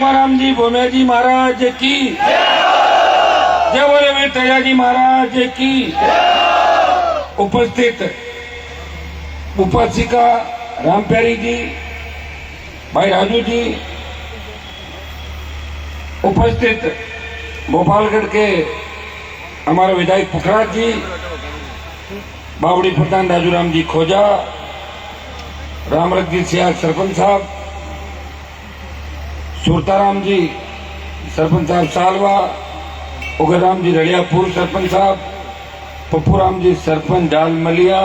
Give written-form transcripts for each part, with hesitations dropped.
राम जी भोमे जी महाराज की जय बोले वीर तेजा जी महाराज की। उपस्थित उपासिका राम प्यारी जी, भाई राजू जी, उपस्थित भोपालगढ़ के हमारे विधायक पुखराज जी, बावड़ी प्रधान राजूराम जी खोजा, रामरथ जी सियाग सरपंच साहब, सुरताराम जी सरपंच साहब सालवा, उगराम जी रड़ियापुर सरपंच साहब, पप्पूराम जी सरपंच डाल मलिया,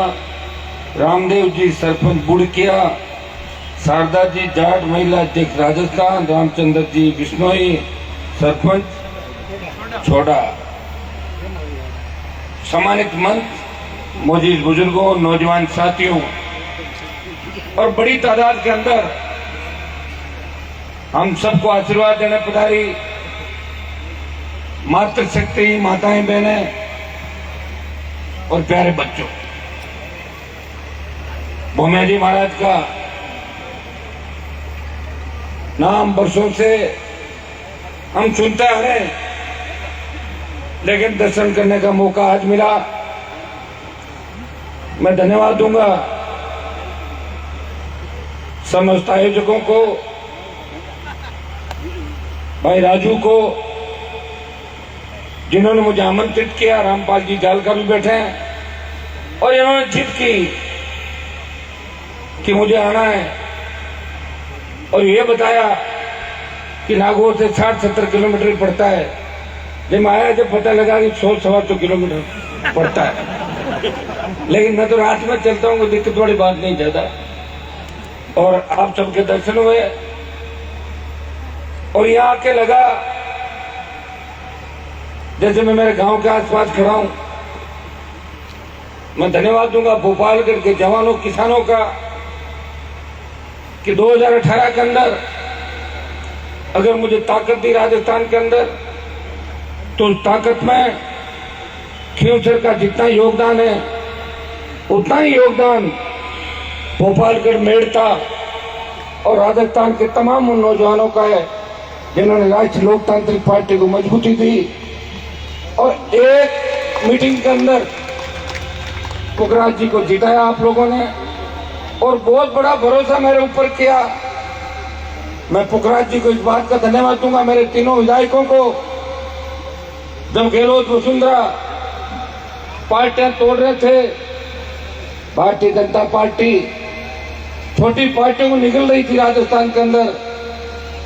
रामदेव जी सरपंच बुड़किया, शारदा जी जाट महिला अध्यक्ष राजस्थान, रामचंद्र जी बिश्नोई सरपंच छोड़ा, सम्मानित मंच, मौजूद बुजुर्गों, नौजवान साथियों और बड़ी तादाद के अंदर हम सबको आशीर्वाद देने पधारी मातृशक्ति माताएं बहनें और प्यारे बच्चों, भोमे जी महाराज का नाम वर्षों से हम सुनते आ रहे हैं, लेकिन दर्शन करने का मौका आज मिला। मैं धन्यवाद दूंगा समस्त आयोजकों को, भाई राजू को जिन्होंने मुझे आमंत्रित किया, रामपाल जी जालका भी बैठे हैं और इन्होंने जिद की कि मुझे आना है और ये बताया कि नागौर से 60-70 किलोमीटर पड़ता है। जब मैं आया जब पता लगा कि 100-125 किलोमीटर पड़ता है, लेकिन मैं तो रात में चलता हूँ, कोई दिक्कत वाली बात नहीं ज्यादा। और आप सबके दर्शन हुए और यहाँ आके लगा जैसे मैं मेरे गांव के आसपास खड़ा हूं। मैं धन्यवाद दूंगा भोपालगढ़ के जवानों किसानों का कि 2018 के अंदर अगर मुझे ताकत दी राजस्थान के अंदर, तो उस ताकत में खींवसर का जितना योगदान है उतना ही योगदान भोपालगढ़ मेड़ता और राजस्थान के तमाम उन नौजवानों का है जिन्होंने राष्ट्रीय लोकतांत्रिक पार्टी को मजबूती दी। और एक मीटिंग के अंदर पुखराज जी को जिताया आप लोगों ने और बहुत बड़ा भरोसा मेरे ऊपर किया। मैं पुखराज जी को इस बात का धन्यवाद दूंगा, मेरे तीनों विधायकों को। जब गहलोत वसुंधरा पार्टियां तोड़ रहे थे, भारतीय जनता पार्टी छोटी पार्टियों को निकल रही थी राजस्थान के अंदर,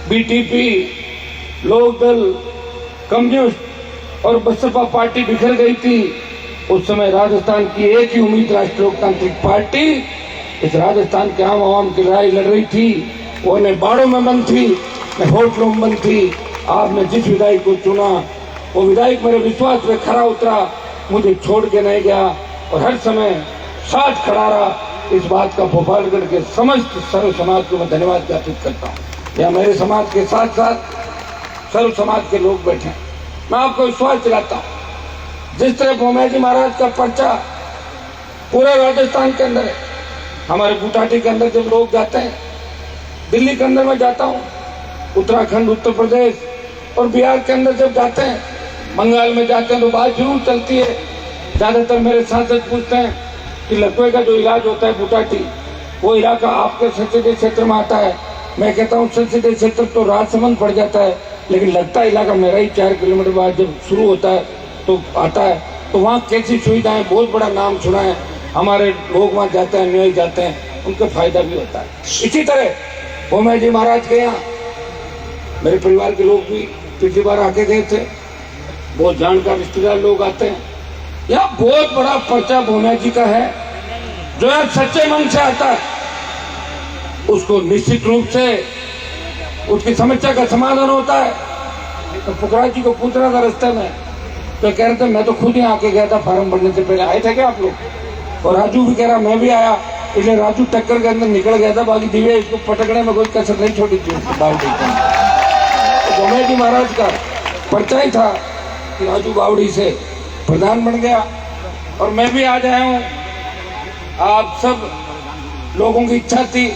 बीटीपी, लोकदल, कम्युनिस्ट और बसपा पार्टी बिखर गई थी। उस समय राजस्थान की एक ही उम्मीद राष्ट्रीय लोकतांत्रिक पार्टी इस राजस्थान के आम आवाम की लड़ाई लड़ रही थी। वो न बाड़ों में बंद थी न होटलों में बंद थी। आपने जिस विधायक को चुना वो विधायक मेरे विश्वास में खरा उतरा, मुझे छोड़ के नहीं गया और हर समय साथ खड़ा रहा। इस बात का भोपालगढ़ के समस्त सर्व समाज को मैं धन्यवाद ज्ञापित करता हूँ। यहाँ मेरे समाज के साथ साथ सर्व समाज के लोग बैठे हैं। मैं आपको विश्वास दिलाता हूँ, जिस तरह भोमे जी महाराज का पर्चा पूरे राजस्थान के अंदर है, हमारे गुटाटी के अंदर जब लोग जाते हैं, दिल्ली के अंदर मैं जाता हूँ, उत्तराखंड, उत्तर प्रदेश और बिहार के अंदर जब जाते हैं, बंगाल में जाते हैं, तो बात जरूर चलती है। ज्यादातर मेरे सांसद पूछते हैं कि लकवे का जो इलाज होता है गुटाटी, वो इलाका आपके संसदीय क्षेत्र में आता है। मैं कहता हूँ संसदीय क्षेत्र तो राजसमंद पड़ जाता है, लेकिन लगता इलाका मेरा ही 4 किलोमीटर बाद जब शुरू होता है तो आता है। तो वहाँ कैसी सुविधाएं, बहुत बड़ा नाम सुना है, हमारे लोग वहाँ जाते हैं, न्याय जाते हैं, उनको फायदा भी होता है। इसी तरह भोमे जी महाराज के यहाँ मेरे परिवार के लोग भी पिछली बार आके गए थे, बहुत जानकार रिश्तेदार लोग आते हैं। यहाँ बहुत बड़ा पर्चा भोमे जी का है, जो है सच्चे मन से आता है, उसको निश्चित रूप से उसकी समस्या का समाधान होता है। तो पुखराज जी को पूछ रहा था रास्ते में, तो कह रहे थे मैं तो खुद ही आके गया था, फार्म भरने से पहले आए थे क्या आप लोग? और राजू भी कह रहा मैं भी आया, इसलिए राजू टक्कर के अंदर निकल गया था, बाकी दिव्या इसको पटकने में कोई कसर नहीं छोड़ी थी। तो भोमे जी महाराज का पर्चा ही था कि राजू बावड़ी से प्रधान बन गया और मैं भी आज आया हूँ। आप सब लोगों की इच्छा थी,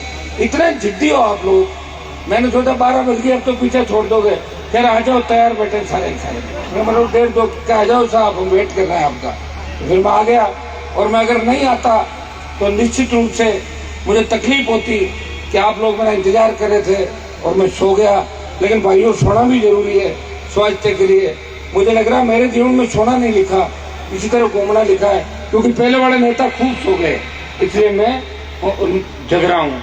इतने जिद्दी हो आप लोग मैंने सोचा 12 बज गए, अब तो पीछे छोड़ दोगे। कह रहे आ जाओ, तैयार बैठे सारे सारे। मैं मतलब 1:30 2 आ जाओ साहब, हम वेट कर रहे हैं आपका। तो फिर मैं आ गया, और मैं अगर नहीं आता तो निश्चित रूप से मुझे तकलीफ होती कि आप लोग मेरा इंतजार कर रहे थे और मैं सो गया। लेकिन भाइयों, सोना भी जरूरी है स्वास्थ्य के लिए। मुझे लग रहा है मेरे जीवन में सोना नहीं लिखा, इसी तरह घूमना लिखा है, क्योंकि पहले वाले नेता खूब सो गए, इसलिए मैं जग रहा हूँ।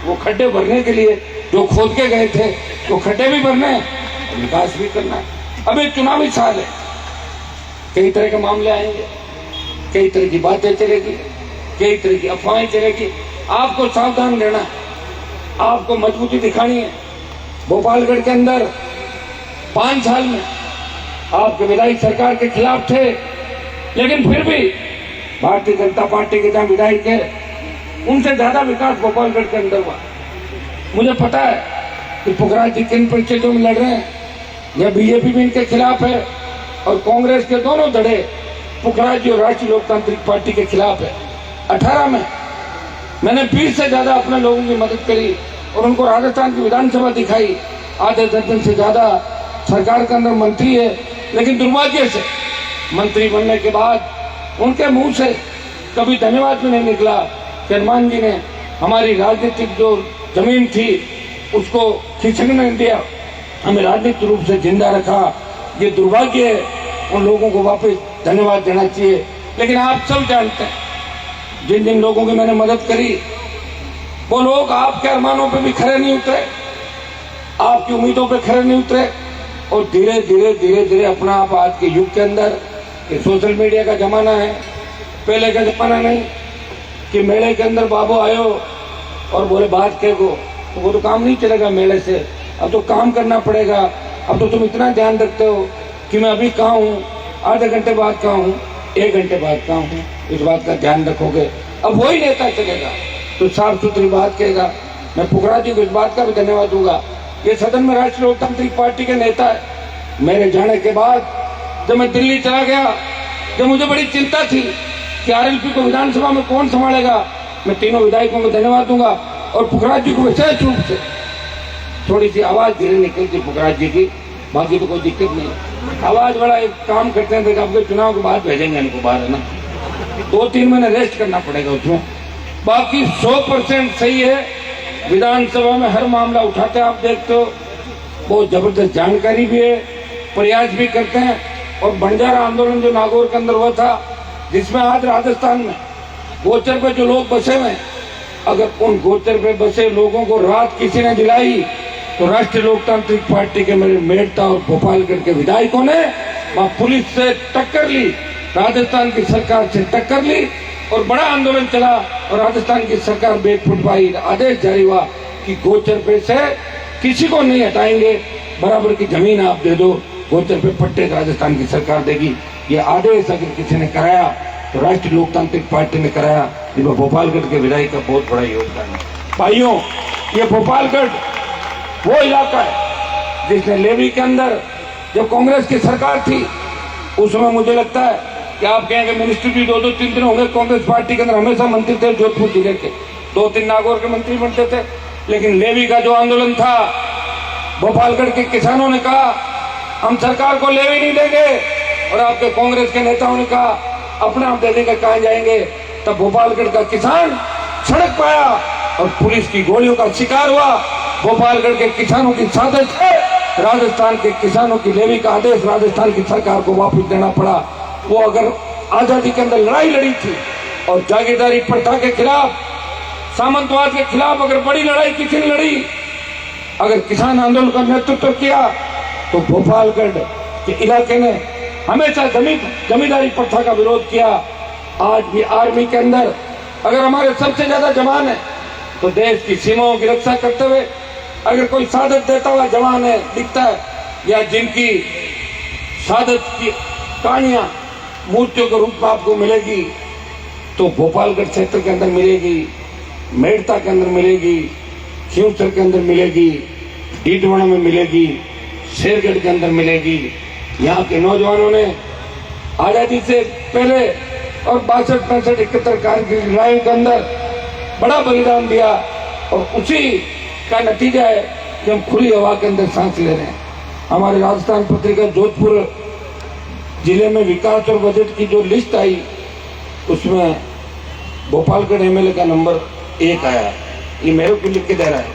वो खड्डे भरने के लिए जो खोद के गए थे, वो खड्डे भी भरने और विकास भी करना है। अब एक चुनावी साल है, कई तरह के मामले आएंगे, कई तरह की बातें चलेगी, कई तरह की अफवाहें चलेगी। आपको सावधान रहना है, आपको मजबूती दिखानी है। भोपालगढ़ के अंदर 5 साल में आपके विधायक सरकार के खिलाफ थे, लेकिन फिर भी भारतीय जनता पार्टी के जहां विधायक है, उनसे ज्यादा विकास भोपालगढ़ के अंदर हुआ। मुझे पता है कि पुखराज जी किन परिस्थितियों में लड़ रहे हैं, या बीजेपी भी इनके खिलाफ है और कांग्रेस के दोनों धड़े पुखराज जी और राष्ट्रीय लोकतांत्रिक पार्टी के खिलाफ है। 18 में मैंने 20 से ज्यादा अपने लोगों की मदद करी और उनको राजस्थान की विधानसभा दिखाई। आधे दर्जन से ज्यादा सरकार के अंदर मंत्री है, लेकिन दुर्भाग्य से मंत्री बनने के बाद उनके मुंह से कभी धन्यवाद भी नहीं निकला कि हनुमान जी ने हमारी राजनीतिक जो जमीन थी उसको खिसकने नहीं दिया, हमें राजनीतिक रूप से जिंदा रखा। ये दुर्भाग्य है, उन लोगों को वापस धन्यवाद देना चाहिए। लेकिन आप सब जानते हैं, जिन जिन लोगों की मैंने मदद करी, वो लोग आपके अरमानों पे भी खरे नहीं उतरे, आपकी उम्मीदों पे खरे नहीं उतरे, और धीरे धीरे धीरे धीरे अपना आप आज के युग के अंदर, ये सोशल मीडिया का जमाना है, पहले का जमाना नहीं कि मेले के अंदर बाबू आयो और बोले बात कह को, तो वो तो काम नहीं चलेगा मेले से। अब तो काम करना पड़ेगा। अब तो तुम इतना ध्यान रखते हो कि मैं अभी कहाँ हूँ, आधे घंटे बाद कहाँ हूँ, 1 घंटे बाद कहाँ हूँ, इस बात का ध्यान रखोगे। अब वही नेता चलेगा तो साफ सुथरी बात कहेगा। मैं पुखराज जी को इस बात का भी धन्यवाद दूंगा, ये सदन में राष्ट्रीय लोकतांत्रिक पार्टी के नेता है। मेरे जाने के बाद जब मैं दिल्ली चला गया, जब मुझे बड़ी चिंता थी कि आरएलपी को विधानसभा में कौन संभालेगा, मैं तीनों विधायकों को धन्यवाद दूंगा। और पुखराज जी को विशेष रूप से, थोड़ी सी आवाज धीरे निकलती पुखराज जी की, बाकी तो कोई दिक्कत नहीं। आवाज बड़ा एक काम करते हैं, देखा आपके चुनाव के बाद भेजेंगे इनको बाहर, है ना, 2-3 महीने रेस्ट करना पड़ेगा उसमें। बाकी 100% सही है। विधानसभा में हर मामला उठाते आप देखते हो, बहुत जबरदस्त जानकारी भी है, प्रयास भी करते हैं। और बंजारा आंदोलन जो नागौर के अंदर हुआ था, जिसमें आज राजस्थान में गोचर पे जो लोग बसे हुए, अगर उन गोचर पे बसे लोगों को राहत किसी ने दिलाई तो राष्ट्रीय लोकतांत्रिक पार्टी के मेरे मेड़ता और भोपालगढ़ के विधायकों ने वहां पुलिस से टक्कर ली, राजस्थान की सरकार से टक्कर ली और बड़ा आंदोलन चला और राजस्थान की सरकार बेखुद पाई। आदेश जारी हुआ कि गोचर पे से किसी को नहीं हटाएंगे, बराबर की जमीन आप दे दो, गोचर पे पट्टे राजस्थान की सरकार देगी। ये आदेश अगर किसी ने कराया तो राष्ट्रीय लोकतांत्रिक पार्टी ने कराया, जिसमें भोपालगढ़ के विधायक का बहुत बड़ा योगदान है। भाइयों, ये भोपालगढ़ वो इलाका है जिसने लेवी के अंदर जब कांग्रेस की सरकार थी, उस समय मुझे लगता है कि आप कहेंगे मिनिस्ट्री भी 2-2 3-3 होंगे, कांग्रेस पार्टी के अंदर हमेशा मंत्री थे जोधपुर जिले के, 2-3 नागौर के मंत्री बनते थे। लेकिन लेवी का जो आंदोलन था, भोपालगढ़ के किसानों ने कहा हम सरकार को लेवी नहीं देंगे, और आपके कांग्रेस के नेताओं ने कहा अपने आप दे देंगे, कहाँ जाएंगे। तब भोपालगढ़ का किसान सड़क पे आया और पुलिस की गोलियों का शिकार हुआ। भोपालगढ़ के किसानों की साजिश है, राजस्थान के किसानों की लेवी का आदेश राजस्थान की सरकार को वापस देना पड़ा। वो अगर आजादी के अंदर लड़ाई लड़ी थी और जागीरदारी प्रथा के खिलाफ, सामंतवाद के खिलाफ अगर बड़ी लड़ाई किसी ने लड़ी, अगर किसान आंदोलन का नेतृत्व किया, तो भोपालगढ़ के इलाके ने हमेशा जमींदारी प्रथा का विरोध किया। आज भी आर्मी के अंदर अगर हमारे सबसे ज्यादा जवान है, तो देश की सीमाओं की रक्षा करते हुए अगर कोई शहादत देता हुआ जवान है दिखता है, या जिनकी शहादत की कहानियां मूर्तियों के रूप में आपको मिलेगी, तो भोपालगढ़ क्षेत्र के अंदर मिलेगी, मेड़ता के अंदर मिलेगी, खींवसर के अंदर मिलेगी, डीडवाना में मिलेगी, शेरगढ़ के अंदर मिलेगी। यहाँ के नौजवानों ने आजादी से पहले और 62, 65, 71 कारगिल लड़ाई के अंदर बड़ा बलिदान दिया, और उसी का नतीजा है कि हम खुली हवा के अंदर सांस ले रहे हैं। हमारे राजस्थान पत्रिका जोधपुर जिले में विकास और बजट की जो लिस्ट आई उसमें भोपालगढ़ एमएलए का नंबर 1 आया। ये मेरे को लिख के दे रहा है,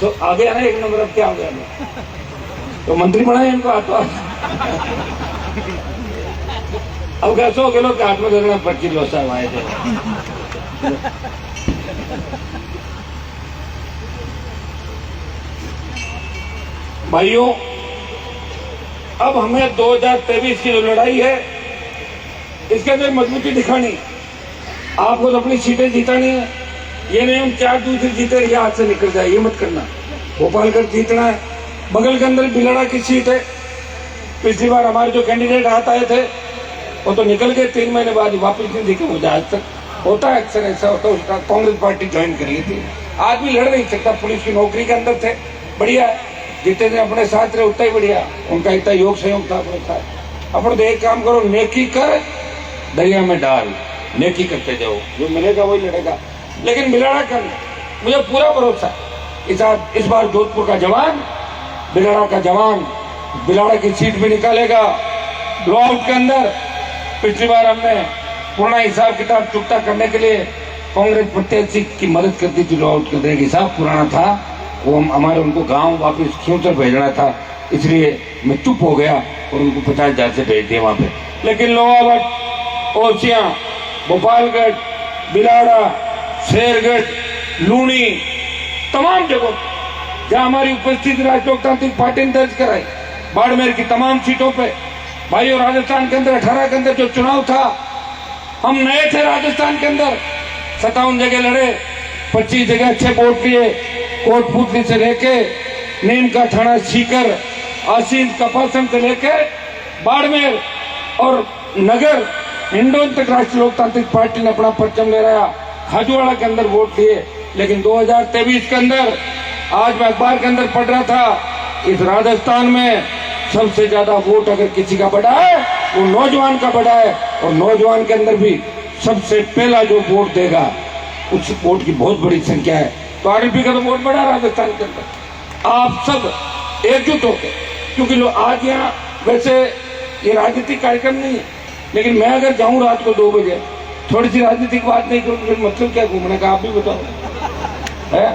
तो आ गया ना 1 नंबर। अब क्या हो गया ना? तो मंत्री बनाए इनको हाथ। अब कैसे हो गए लोग हाथ में देना 25 लोसा आए थे। भाइयों, अब हमें 2023 की जो लड़ाई है इसके अंदर मजबूती दिखानी। आपको तो अपनी सीटें जीतानी है। ये नहीं हम 4 दूसरी जीते ये हाथ से निकल जाए, ये मत करना। भोपालगढ़ जीतना है। बगल के अंदर बिलाड़ा की सीट है। पिछली बार हमारे जो कैंडिडेट हाथ आए थे वो तो निकल गए, 3 महीने बाद वापस नहीं दिखे मुझे आज तक। होता है अक्सर ऐसा होता है। उसका कांग्रेस पार्टी ज्वाइन कर ली थी। आदमी लड़ नहीं सकता, पुलिस की नौकरी के अंदर थे, बढ़िया। जितने दिन अपने साथ रहे उतना ही बढ़िया, उनका इतना योग सहयोग था अपने साथ। अपन तो एक काम करो, नेकी कर दरिया में डाल, नेकी करते जाओ, जो मिलेगा वही लड़ेगा। लेकिन बिलाड़ा कर, मुझे पूरा भरोसा इस बार जोधपुर का जवान, बिलाड़ा का जवान बिलाड़ा की सीट भी निकालेगा। लॉ आउट के अंदर पिछली बार हमने पूरा हिसाब किताब चुकता करने के लिए कांग्रेस प्रत्याशी की मदद कर दी थी। लॉ आउट के अंदर हिसाब पुराना था, वो हमारे उनको गांव वापस खींचकर भेजना था, इसलिए मैं चुप हो गया और उनको 50,000 से भेज दिया वहां पे। लेकिन लोहावट, ओसियां, भोपालगढ़, बिलाड़ा, शेरगढ़, लूणी, तमाम जगहों जहां हमारी उपस्थिति राष्ट्रीय लोकतांत्रिक पार्टी ने दर्ज कराई। बाड़मेर की तमाम सीटों पे भाइयों, राजस्थान के अंदर 18 के अंदर जो चुनाव था, हम नए थे राजस्थान के अंदर। 57 जगह लड़े, 25 जगह अच्छे वोट लिए। कोटपुतली से लेके नीम का थाना सीकर, आसीन कपासन से लेके बाड़मेर और नगर हिंडोन तक राष्ट्रीय लोकतांत्रिक पार्टी ने अपना परचम ले रहा। खाजूवाड़ा के अंदर वोट लिए। लेकिन 2023 के अंदर, आज मैं अखबार के अंदर पढ़ रहा था, इस राजस्थान में सबसे ज्यादा वोट अगर किसी का बढ़ा है वो नौजवान का बढ़ा है। और नौजवान के अंदर भी सबसे पहला जो वोट देगा उस वोट की बहुत बड़ी संख्या है। तो आरएलपी का तो वोट बढ़ा राजस्थान के अंदर। आप सब एकजुट होकर, क्योंकि लोग आज यहाँ वैसे ये राजनीतिक कार्यक्रम नहीं है, लेकिन मैं अगर जाऊं रात को 2 बजे, थोड़ी सी राजनीतिक बात नहीं करूँ फिर मतलब क्या घूमने का, आप भी बताओ है।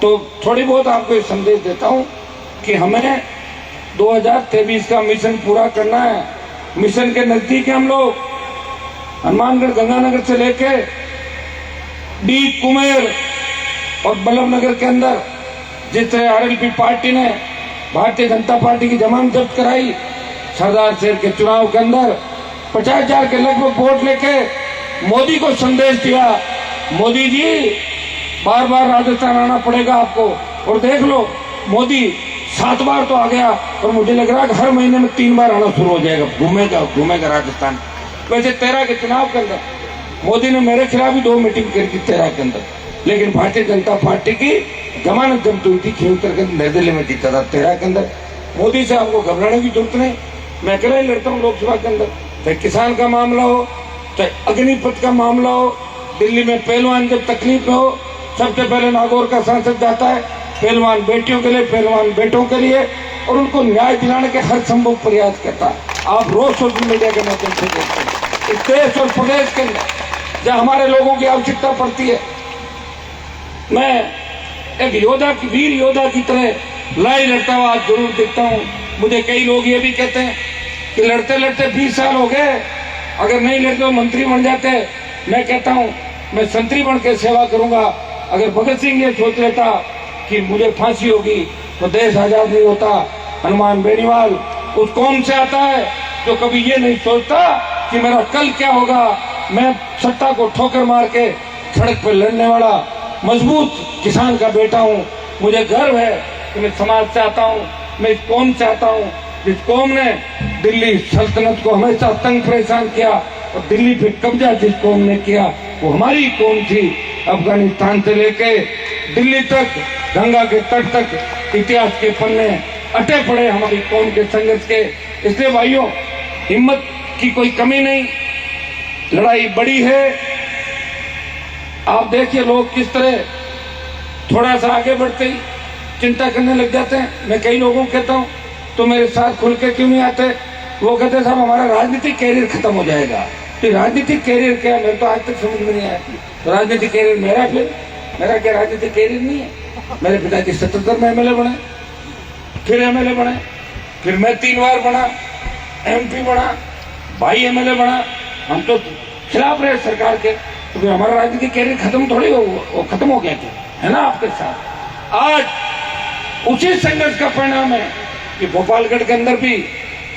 तो थोड़ी बहुत आपको ये संदेश देता हूं कि हमें 2023 का मिशन पूरा करना है। मिशन के नजदीक हम लोग हनुमानगढ़ गंगानगर से लेके डी कुमेर और बल्लभ नगर के अंदर जिस तरह आरएलपी पार्टी ने भारतीय जनता पार्टी की जमानत जब्त कराई, सरदार शहर के चुनाव के अंदर 50,000 के लगभग वोट लेके मोदी को संदेश दिया, मोदी जी बार बार राजस्थान आना पड़ेगा आपको। और देख लो, मोदी 7 बार तो आ गया और मुझे लग रहा है कि हर महीने में 3 बार आना शुरू हो जाएगा। घूमेगा राजस्थान। वैसे 13 के चुनाव के अंदर मोदी ने मेरे खिलाफ भी 2 मीटिंग करी थी 13 के अंदर, लेकिन भारतीय जनता पार्टी की जमानत जब्त हुई थी खींचकर के नई दिल्ली में जीता था 13 के अंदर। मोदी से आपको घबराने की जरूरत नहीं। मैं अकेला ही लड़ता हूँ लोकसभा के अंदर, चाहे किसान का मामला हो, चाहे अग्निपथ का मामला हो। दिल्ली में पहलवान जब तकलीफ में हो, सबसे पहले नागौर का सांसद जाता है पहलवान बेटियों के लिए, पहलवान बेटों के लिए, और उनको न्याय दिलाने के हर संभव प्रयास करता है। आप रोज सोशल मीडिया के माध्यम से देखते हैं। इस देश और प्रदेश के अंदर जहाँ हमारे लोगों की आवश्यकता पड़ती है, मैं एक योद्धा की, वीर योद्धा की तरह लड़ाई लड़ता हुआ आज जरूर देखता हूँ। मुझे कई लोग ये भी कहते हैं कि लड़ते लड़ते 20 साल हो गए, अगर नहीं लड़ते तो मंत्री बन जाते। मैं कहता हूँ मैं संतरी बन के सेवा करूंगा। अगर भगत सिंह ये सोच लेता कि मुझे फांसी होगी तो देश आजाद नहीं होता। हनुमान बेनीवाल उस कौम से आता है जो कभी ये नहीं सोचता कि मेरा कल क्या होगा। मैं सत्ता को ठोकर मार के सड़क पर लड़ने वाला मजबूत किसान का बेटा हूँ। मुझे गर्व है कि मैं समाज से आता हूँ, मैं इस कौम से आता हूँ जिस कौम ने दिल्ली सल्तनत को हमेशा तंग परेशान किया और दिल्ली पे कब्जा जिस कौम ने किया वो हमारी कौम थी। अफगानिस्तान से लेके दिल्ली तक, गंगा के तट तक इतिहास के पन्ने अटे पड़े हमारी कौम के संघर्ष के। इसलिए भाइयों, हिम्मत की कोई कमी नहीं, लड़ाई बड़ी है। आप देखिए लोग किस तरह थोड़ा सा आगे बढ़ते ही चिंता करने लग जाते हैं। मैं कई लोगों को कहता हूँ तो मेरे साथ खुल के क्यों नहीं आते, वो कहते साहब हमारा राजनीतिक कैरियर खत्म हो जाएगा। तो राजनीतिक कैरियर क्या है, मेरे तो आज तक समझ में नहीं आया। तो राजनीतिक कैरियर मेरा, फिर मेरा क्या राजनीतिक कैरियर नहीं है। मेरे पिताजी 77 में एमएलए बने, फिर एमएलए बने, फिर मैं 3 बार बना, एमपी बना, भाई एमएलए बना। हम तो खिलाफ रहे सरकार के, तो फिर हमारा राजनीतिक कैरियर खत्म थोड़ी वो खत्म हो गया था, है ना आपके साथ। आज उसी संघर्ष का परिणाम है कि भोपालगढ़ के अंदर भी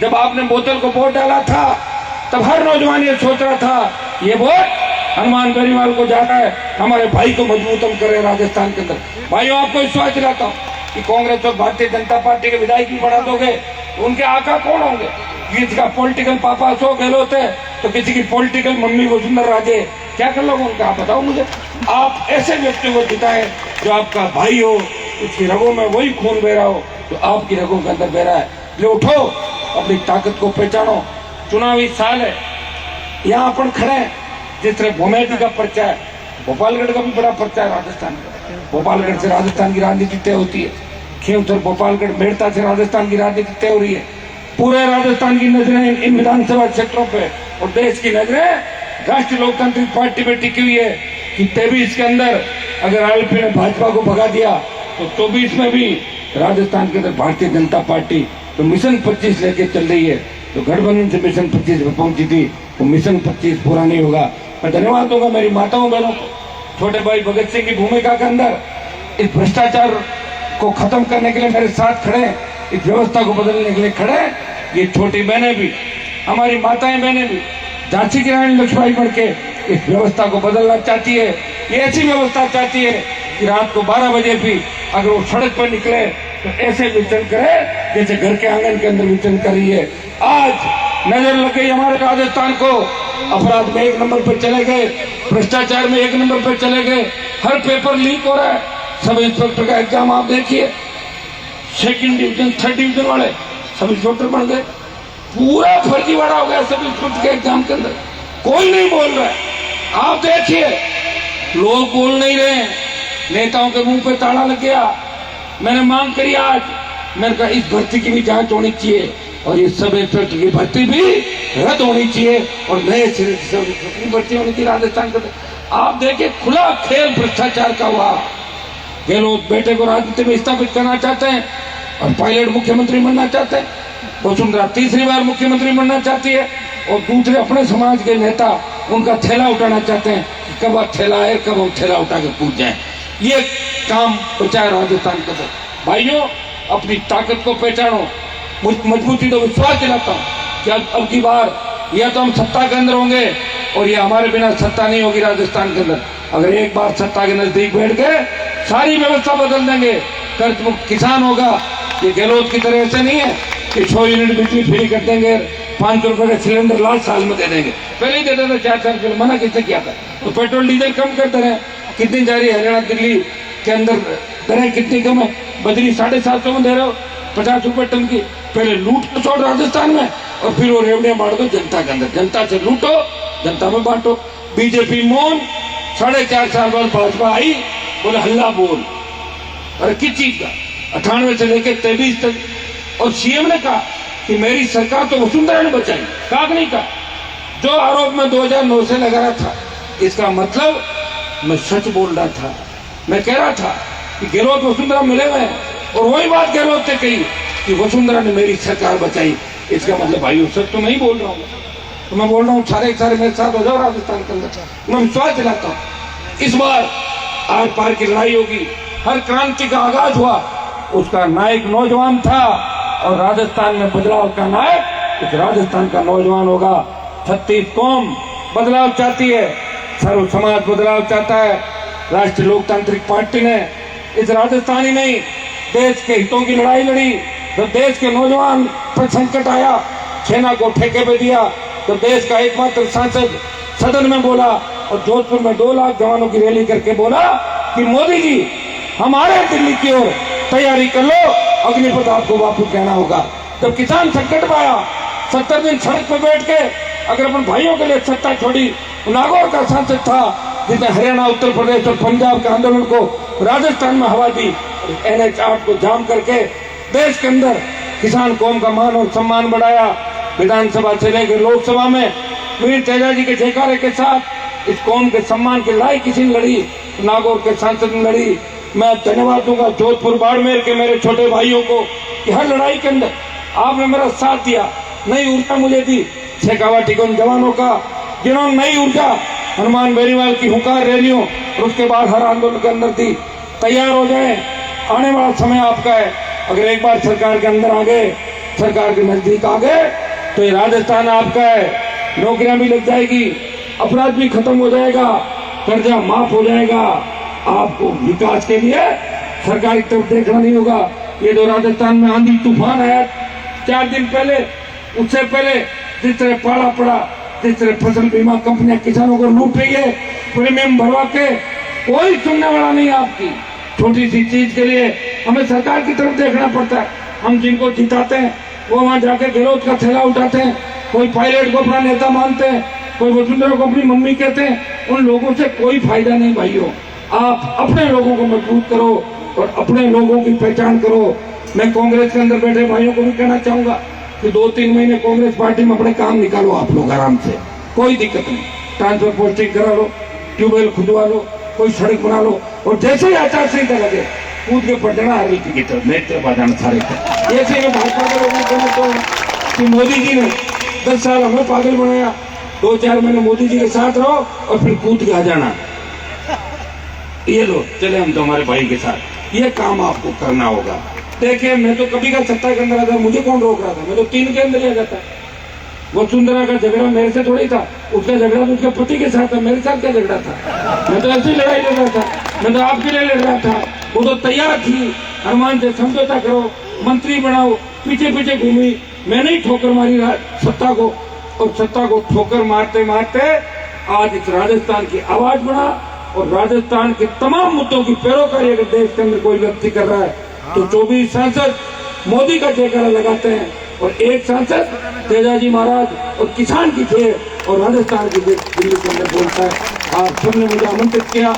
जब आपने बोतल को वोट डाला था, तब हर नौजवान ये सोच रहा था ये वोट हनुमान बेनीवाल को जाना है, हमारे भाई को मजबूत हम करें राजस्थान के अंदर। भाइयों, आपको विश्वास दिलाता हूँ कि कांग्रेस और भारतीय जनता पार्टी के विधायक भी बढ़ा दोगे तो उनके आका कौन होंगे? किसी का पॉलिटिकल पापा अशोक गहलोत है तो किसी की पॉलिटिकल मम्मी वसुंधरा राजे। क्या कर लोगे उनका, आप बताओ मुझे। आप ऐसे व्यक्ति को जिताएं जो आपका भाई हो, उसकी रगों में वही खून बह रहा हो जो आपकी रगों के अंदर बह रहा है। ले उठो, अपनी ताकत को पहचानो। चुनावी साल है, यहाँ अपन खड़े हैं। जिस तरह भूमेटी का पर्चा है, भोपालगढ़ का भी बड़ा पर्चा है राजस्थान का। भोपालगढ़ से राजस्थान की राजनीति तय होती है, खींवसर भोपालगढ़ मेड़ता से राजस्थान की राजनीति तय हो रही है। पूरे राजस्थान की नजरें इन विधानसभा क्षेत्रों पे और देश की नजरें राष्ट्रीय लोकतांत्रिक पार्टी पे टिकी हुई है कि 23 के अंदर अगर आरएलपी ने भाजपा को भगा दिया तो 24 में भी राजस्थान के अंदर भारतीय जनता पार्टी तो मिशन 25 लेके चल रही है। तो गठबंधन से मिशन 25 में पहुंची थी, तो मिशन 25 पूरा नहीं होगा। मैं धन्यवाद दूंगा मेरी माताओं बहनों को, छोटे भाई भगत सिंह की भूमिका के अंदर इस भ्रष्टाचार को खत्म करने के लिए मेरे साथ खड़े, इस व्यवस्था को बदलने के लिए खड़े। ये छोटी बहनें भी, हमारी माताएं बहनें भी झांसी की रानी लक्ष्मीबाई बन के इस व्यवस्था को बदलना चाहती है। ये ऐसी व्यवस्था चाहती है कि रात को 12 बजे भी अगर वो सड़क पर निकले तो ऐसे विचरण करे जैसे घर के आंगन के अंदर विचरण कर रही है। आज नजर लग गई हमारे राजस्थान को, अपराध में 1 नंबर पर चले गए, भ्रष्टाचार में 1 नंबर पर चले गए, हर पेपर लीक हो रहा है। सब इंस्पेक्टर का एग्जाम आप देखिए, 2nd डिवीजन 3rd डिवीजन वाले सब इंस्पेक्टर बन गए। पूरा फर्जीवाड़ा हो गया सब इंस्पेक्टर के एग्जाम के अंदर, कोई नहीं बोल रहा है। आप देखिए, लोग बोल नहीं रहे, नेताओं के मुंह पे ताला लग गया। मैंने मांग करी आज, मैंने कहा इस भर्ती की भी जांच होनी चाहिए और ये सब इंस्पेक्टर की भर्ती भी रद्द होनी चाहिए और नए सिरे से सब इंस्पेक्टर की भर्ती होनी चाहिए राजस्थान के अंदर। आप देखिए, खुला खेल भ्रष्टाचार का हुआ। गहलोत बेटे को राजनीति में स्थापित करना चाहते हैं और पायलट मुख्यमंत्री बनना चाहते हैं। वसुंधरा 3री बार मुख्यमंत्री बनना चाहती है और दूसरे अपने समाज के नेता उनका थैला उठाना चाहते हैं। कब आप थैला आए, कब हम थैला उठा के कूद जाए। ये काम बचा है राजस्थान के अंदर। भाइयों, अपनी ताकत को पहचानो। मजबूती तो विश्वास दिलाता हूँ कि अब की बार या तो हम सत्ता के अंदर होंगे और ये हमारे बिना सत्ता नहीं होगी राजस्थान के अंदर। अगर एक बार सत्ता के नजदीक बैठ गए, सारी व्यवस्था बदल देंगे। कर्ज मुक्त किसान होगा। ये गहलोत की तरह ऐसे नहीं है कि 100 यूनिट बिजली फ्री कर देंगे, 500 रुपए का सिलेंडर लास्ट साल में दे देंगे। पहले ही देते थे 4 साल पहले, मना किसने किया था? तो पेट्रोल डीजल कम करते रहे। कितनी जा रही है हरियाणा दिल्ली के अंदर दरें कितनी कम है? बजरी 750 में दे रहे हो, 50 रुपए टन की। पहले लूट तो छोड़ राजस्थान में और फिर वो रेवड़ियां बांट दो जनता के अंदर। जनता से लूटो, जनता में बांटो। बीजेपी मौन, 4.5 साल बाद भाजपा आई, बोले हल्ला बोल। अरे किस चीज का? 98 से लेकर 23 तक। और सीएम ने कहा कि मेरी सरकार तो वसुंधरा ने बचाई, काग नहीं कहा। जो आरोप में 2009 से लगा रहा था, इसका मतलब मैं सच बोल रहा था। मैं कह रहा था कि गहलोत वसुंधरा मिले हुए हैं और वही बात गहलोत ने कही कि वसुंधरा ने मेरी सरकार बचाई। इसका मतलब भाई सच तो नहीं बोल रहा हूँ, तो मैं बोल रहा हूँ सारे मेरे साथ हो जाओ राजस्थान के अंदर। मैं विश्वास दिलाता हूँ इस बार आर पार की लड़ाई होगी। हर क्रांति का आगाज हुआ, उसका नायक नौजवान था और राजस्थान में बदलाव का नायक इस राजस्थान का नौजवान होगा। 36 कौम बदलाव चाहती है, सर्व समाज बदलाव चाहता है। राष्ट्रीय लोकतांत्रिक पार्टी ने इस राजस्थान ही नहीं देश के हितों की लड़ाई लड़ी। जब देश के नौजवान पर संकट आया, सेना को ठेके पे दिया, तो देश का एकमात्र सांसद सदन में बोला और जोधपुर में 2 लाख जवानों की रैली करके बोला कि मोदी जी हमारे दिल्ली की ओर तैयारी कर लो, अग्निपथ आपको वापस कहना होगा। जब किसान संकट में आया, 70 दिन सड़क पर बैठ के अगर अपन भाइयों के लिए सत्ता छोड़ी। नागौर का सांसद था, जिसने हरियाणा, उत्तर प्रदेश और पंजाब के आंदोलन को राजस्थान में हवा दी, NH 8 को जाम करके देश के अंदर किसान कौम का मान और सम्मान बढ़ाया। विधानसभा से लेकर लोकसभा में वीर तेजाजी के जयकारे के साथ इस कौम के सम्मान की लड़ाई किसी ने लड़ी, नागौर के सांसद ने लड़ी। मैं धन्यवाद दूंगा जोधपुर बाड़मेर के मेरे छोटे भाइयों को कि हर लड़ाई के अंदर आपने मेरा साथ दिया, नई ऊर्जा मुझे दी। शेखावाटी के उन जवानों का जिन्होंने नई ऊर्जा हनुमान बेनीवाल की हुंकार रैलियों और उसके बाद हर आंदोलन के अंदर दी। तैयार हो जाए, आने वाला समय आपका है। अगर एक बार सरकार के अंदर आ गए, सरकार के नजदीक आ गए, तो ये राजस्थान आपका है। नौकरियां भी लग जाएगी, अपराध भी खत्म हो जाएगा, कर्जा माफ हो जाएगा। आपको विकास के लिए सरकार की तरफ देखना नहीं होगा। ये जो राजस्थान में आंधी तूफान आया 4 दिन पहले, उससे पहले जिस तरह पाला पड़ा, जिस तरह फसल बीमा कंपनियां किसानों को लूट रही है, प्रीमियम भरवा के, कोई सुनने वाला नहीं आपकी। छोटी सी चीज के लिए हमें सरकार की तरफ देखना पड़ता है। हम जिनको जिताते हैं वो वहां जाके विरोध का थैला उठाते हैं। कोई पायलट को अपना नेता मानते हैं, कोई वसुंधरा को अपनी मम्मी कहते हैं। उन लोगों से कोई फायदा नहीं भाइयों। आप अपने लोगों को मजबूत करो और अपने लोगों की पहचान करो। मैं कांग्रेस के अंदर बैठे भाइयों को भी कहना चाहूंगा कि 2-3 महीने कांग्रेस पार्टी में अपने काम निकालो आप लोग आराम से, कोई दिक्कत नहीं। ट्रांसफर पोस्टिंग करा लो, ट्यूबवेल खुदवा लो, कोई सड़क बना लो, और जैसे ही आचार संहिता लगे कूद के पड़ जाना हरी की तरफ, मेरे तरफ आ जाना सारे। ऐसे में भाजपा के लोगों को कहना चाहूंगा कि मोदी जी ने 10 साल हमें पागल बनाया, 2-4 महीने मोदी जी के साथ रहो और फिर कूद के आ जाना। ये लो चले हम तो हमारे भाई के साथ, ये काम आपको करना होगा। देखिए मैं तो कभी का सत्ता के अंदर आता, मुझे कौन रोक रहा था? मैं तो 3 के अंदर ही आ जाता। वसुंधरा का झगड़ा मेरे से थोड़ी था, उसका झगड़ा तो उसके पति के साथ था, मेरे साथ क्या झगड़ा था? मैं तो ऐसी लड़ाई लड़ रहा था, मैं तो आपके लिए लड़ रहा था। वो तो तैयार थी हनुमान से समझौता करो, मंत्री बनाओ, पीछे पीछे घूमी। मैंने ही ठोकर मारी सत्ता को, और सत्ता को ठोकर मारते मारते आज इस राजस्थान की आवाज बना। और राजस्थान के तमाम मुद्दों की पैरोकारी अगर देश के अंदर कोई व्यक्ति कर रहा है तो 24 सांसद मोदी का जयकारा लगाते हैं, और 1 सांसद तेजाजी महाराज और किसान की थे और राजस्थान की दिल्ली के अंदर बोलता है। आप सबने मुझे आमंत्रित किया,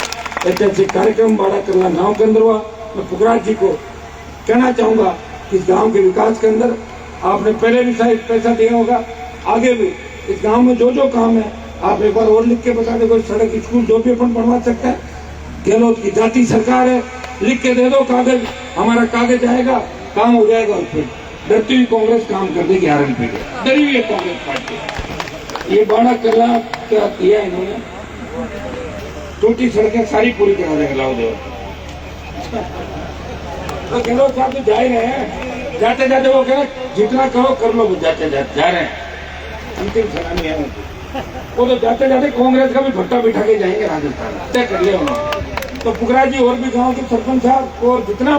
ऐतिहासिक कार्यक्रम बाड़ा करला गांव के अंदर हुआ। मैं पुखराज जी को कहना चाहूंगा कि इस गांव के विकास के अंदर आपने पहले भी शायद पैसा दिया होगा, आगे भी इस गांव में जो जो काम है आप एक बार और लिख के बता दो। कोई सड़क, स्कूल जो भी अपन बनवा सकते हैं। गहलोत की जाति सरकार है, लिख के दे दो कागज, हमारा कागज आएगा, काम हो जाएगा। और फिर डरती हुई कांग्रेस काम कर देगी RLP को, डरी हुई है कांग्रेस पार्टी। ये बाड़ा करला क्या किया इन्होंने, टूटी सड़कें सारी पूरी करा देंगे लाओ देव। तो गहलोत साहब तो जा ही रहे हैं, जाते जाते वो कह जितना करो कर लो, जाते जाते जा रहे हैं। अंतिम सलामी है वो तो जाते जाते कांग्रेस का भी भट्टा बिठा के जाएंगे राजस्थान, तय कर लिया उन्होंने। तो पुखराज जी और भी गांव के सरपंच साहब और जितना